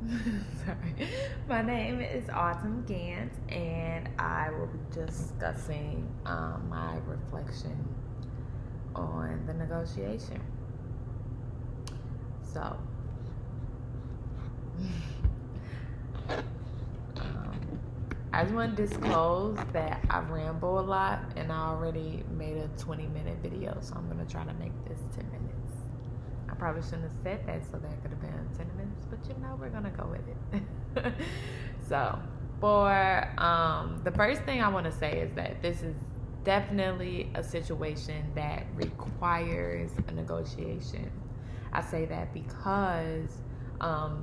Sorry. My name is Autumn Gant, and I will be discussing my reflection on the negotiation. So, I just want to disclose that I ramble a lot, and I already made a 20-minute video, so I'm going to try to make this 10 minutes. I probably shouldn't have said that, so that could have been 10 minutes, but we're going to go with it. So, for the first thing I want to say is that this is definitely a situation that requires a negotiation. I say that because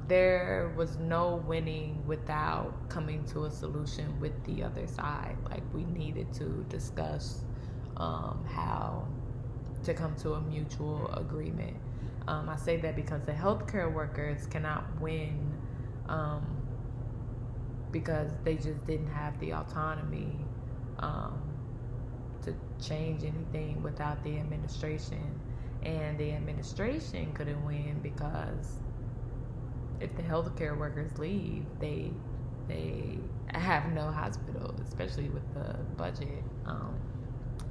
there was no winning without coming to a solution with the other side. Like, we needed to discuss how to come to a mutual agreement. I say that because the healthcare workers cannot win because they just didn't have the autonomy to change anything without the administration. And the administration couldn't win because if the healthcare workers leave, they have no hospital, especially with the budget.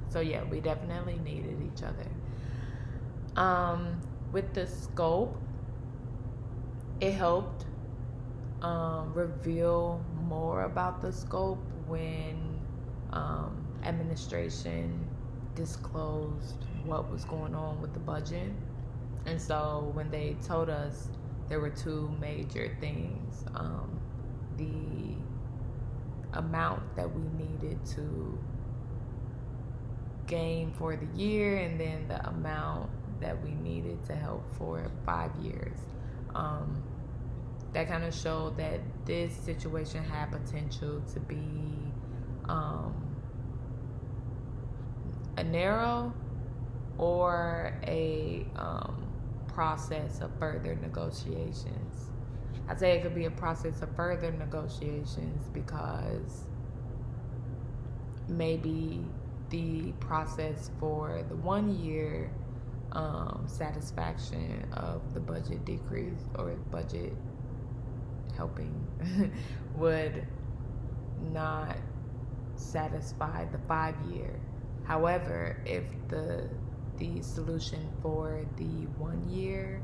So yeah, we definitely needed each other. With the scope, it helped reveal more about the scope when administration disclosed what was going on with the budget. And so when they told us, there were two major things. The amount that we needed to gain for the year, and then the amount that we needed to help for 5 years. That kind of showed that this situation had potential to be a narrow or a process of further negotiations. I say it could be a process of further negotiations because maybe the process for the 1 year satisfaction of the budget decrease or budget helping would not satisfy the 5 year. However, if the solution for the 1 year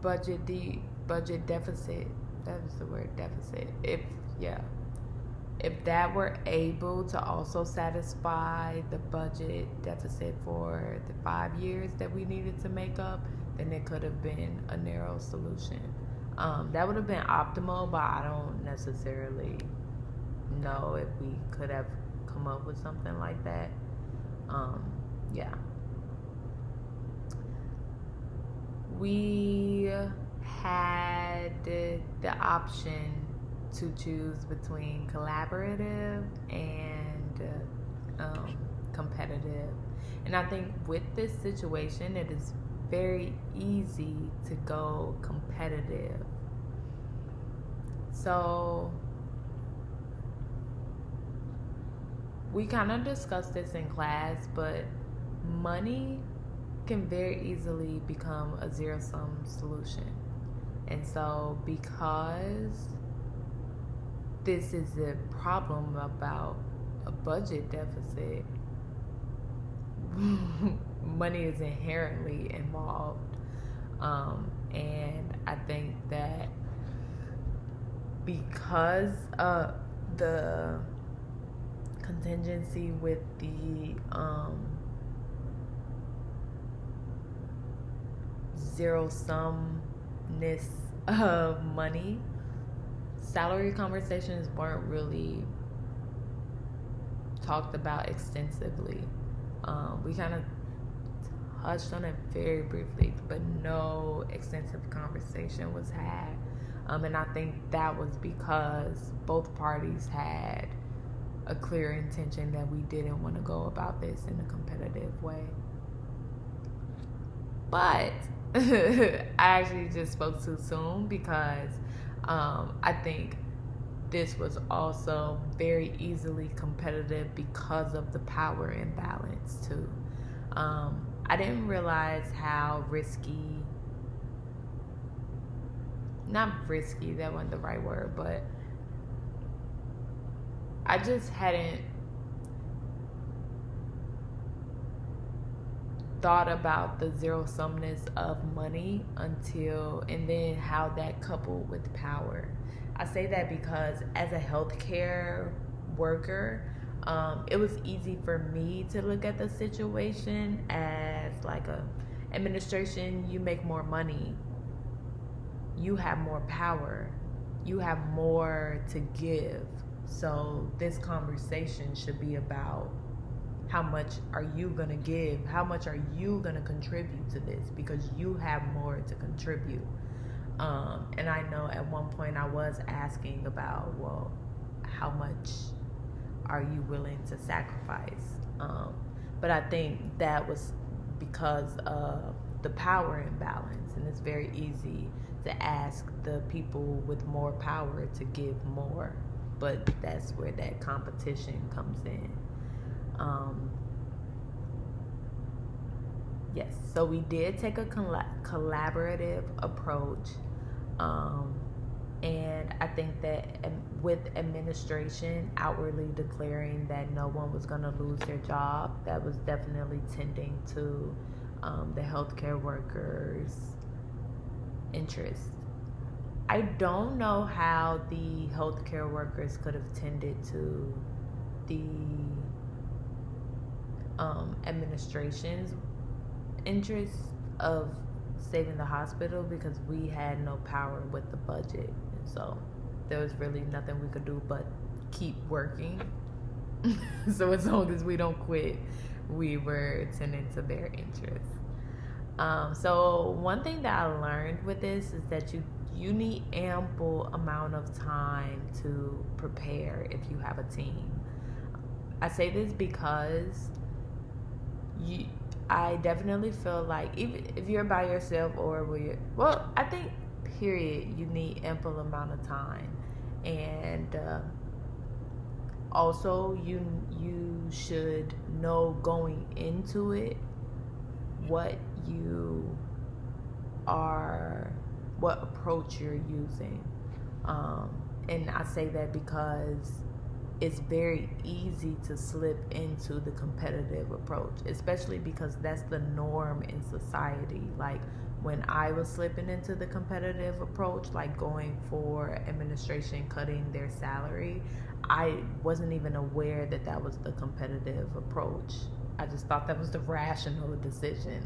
budget deficit, that was the word, deficit, if that were able to also satisfy the budget deficit for the 5 years that we needed to make up, then it could have been a narrow solution. That would have been optimal, but I don't necessarily know if we could have come up with something like that. Yeah. We had the option to choose between collaborative and competitive. And I think with this situation, it is very easy to go competitive. So we kind of discussed this in class, but money can very easily become a zero-sum solution. And so because this is a problem about a budget deficit, money is inherently involved. And I think that because of the contingency with the zero-sumness of money, salary conversations weren't really talked about extensively. We kind of touched on it very briefly, but no extensive conversation was had. And I think that was because both parties had a clear intention that we didn't want to go about this in a competitive way. But I actually just spoke too soon because I think this was also very easily competitive because of the power imbalance too. I didn't realize how risky not risky, that wasn't the right word, but I just hadn't thought about the zero-sumness of money and then how that coupled with power. I say that because as a healthcare worker, it was easy for me to look at the situation as like a administration. You make more money, you have more power, you have more to give. So this conversation should be about how much are you going to give? How much are you going to contribute to this? Because you have more to contribute. And I know at one point I was asking about, well, how much are you willing to sacrifice? But I think that was because of the power imbalance. And it's very easy to ask the people with more power to give more. But that's where that competition comes in. Yes, so we did take a collaborative approach, and I think that with administration outwardly declaring that no one was going to lose their job, that was definitely tending to the healthcare workers' interests. I don't know how the healthcare workers could have tended to the administration's interest of saving the hospital, because we had no power with the budget, and so there was really nothing we could do but keep working. So as long as we don't quit, we were tending to their interests. So one thing that I learned with this is that you need ample amount of time to prepare if you have a team. I say this because I definitely feel like even if you're by yourself or I think period, you need ample amount of time, and also you should know going into it what approach you're using, and I say that because it's very easy to slip into the competitive approach, especially because that's the norm in society. Like when I was slipping into the competitive approach, like going for administration cutting their salary, I wasn't even aware that that was the competitive approach. I just thought that was the rational decision.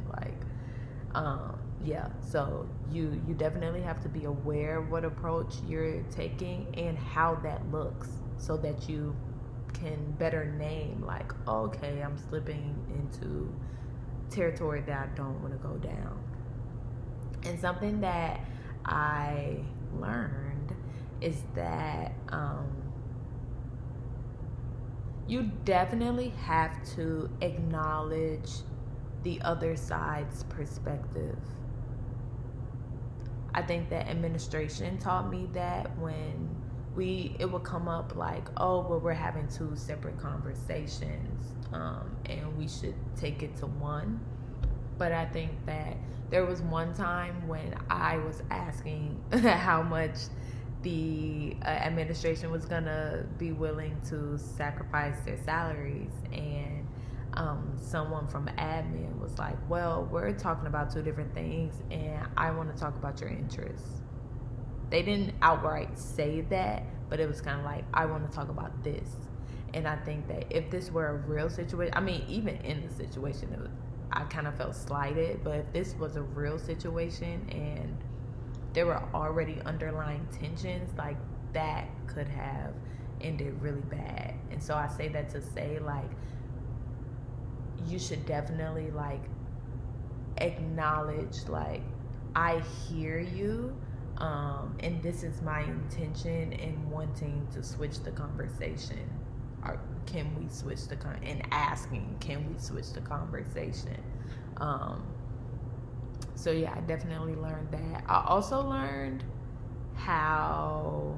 So you definitely have to be aware of what approach you're taking and how that looks, so that you can better name, like, okay, I'm slipping into territory that I don't want to go down. And something that I learned is that you definitely have to acknowledge the other side's perspective. I think that administration taught me that when it would come up like, oh, well, we're having two separate conversations, and we should take it to one. But I think that there was one time when I was asking how much the administration was gonna be willing to sacrifice their salaries, and someone from admin was like, well, we're talking about two different things, and I want to talk about your interests. They didn't outright say that, but it was kind of like, I want to talk about this. And I think that if this were a real situation, I mean, even in the situation, I kind of felt slighted. But if this was a real situation and there were already underlying tensions, like that could have ended really bad. And so I say that to say, like, you should definitely like acknowledge, like, I hear you. And this is my intention in wanting to switch the conversation. Or can we switch and asking, can we switch the conversation? So yeah, I definitely learned that. I also learned how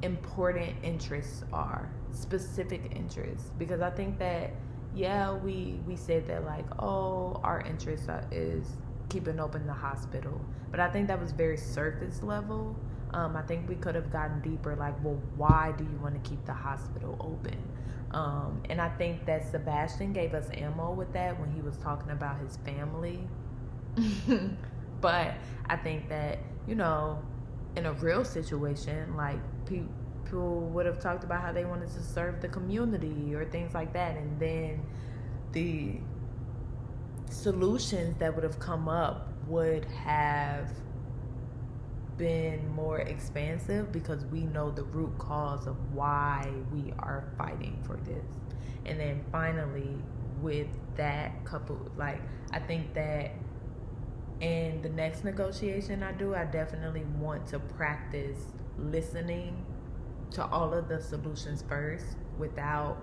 important interests are, specific interests, because I think that, yeah, we said that like, oh, our interest is keeping open the hospital. But I think that was very surface level. I think we could have gotten deeper, like, well, why do you want to keep the hospital open? And I think that Sebastian gave us ammo with that when he was talking about his family. But I think that, you know, in a real situation, like, people would have talked about how they wanted to serve the community or things like that. And then the solutions that would have come up would have been more expansive, because we know the root cause of why we are fighting for this. And then finally, with that couple, like, I think that in the next negotiation I definitely want to practice listening to all of the solutions first without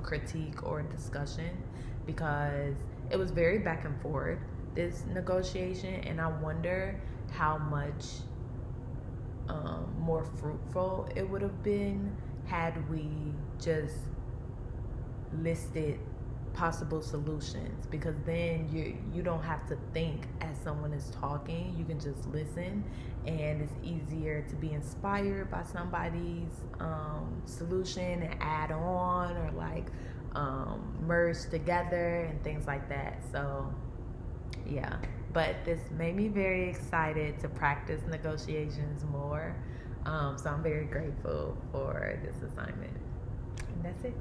critique or discussion, because it was very back and forth, this negotiation, and I wonder how much more fruitful it would have been had we just listed possible solutions, because then you don't have to think as someone is talking. You can just listen, and it's easier to be inspired by somebody's solution and add on, or like merge together and things like that. So yeah, but this made me very excited to practice negotiations more. So I'm very grateful for this assignment. And that's it.